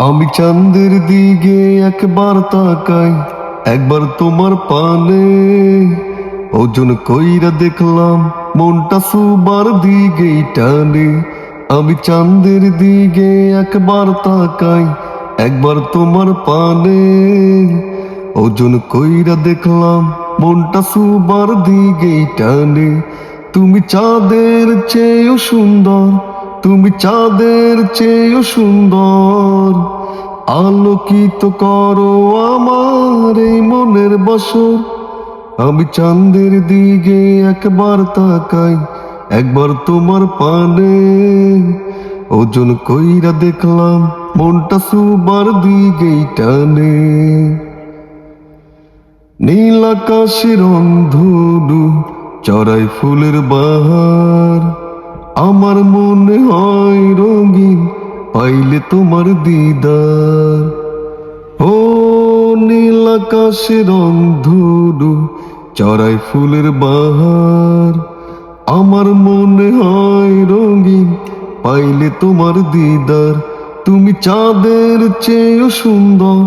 আমি চাঁদের দিকে একবার তাকাই, একবার তোমার পানে ওজন কইরা দেখলাম মনটা সুবার দিকেই টানে। আমি চাঁদের দিকে একবার তাকাই, একবার তোমার পানে ওজন কইরা দেখলাম মনটা সুবার দিকেই টানে। তুমি চাঁদের চেয়েও সুন্দর, তুমি চাঁদের চেয়েও সুন্দর, আলোকিত করো আমার এই মনের বসর। আমি চাঁদের দিকে একবার তাকাই, একবার তোমার পানে ওজন কইরা দেখলাম মনটা সুবার দিকেই টানে। নীল আকাশের অন্ধলু চড়াই ফুলের বাহার, আমার মনে হয় রঙিন পাইলে তোমার দিদার। ও নীল আকাশের অন্ধলু চড়াই ফুলের বাহার, আমার মনে হয় রঙিন পাইলে তোমার দিদার। তুমি চাঁদের চেয়েও সুন্দর,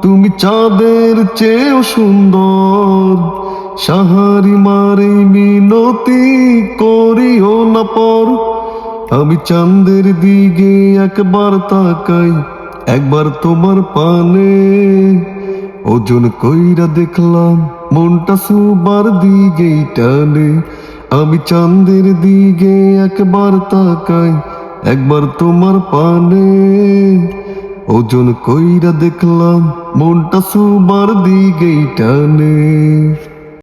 তুমি চাঁদের চেয়েও সুন্দর, সাহারি মারি মিনতি করিও না পর। আমি চাঁদের দিকে একবার তাকাই, একবার তোমার পানে ওজন কইরা দেখলাম মনটা সুবার দিকেই টানে। আমি চাঁদের দিকে একবার তাকাই, একবার তোমার পানে ওজন কইরা দেখলাম মনটা সুবার দিকেই টানে।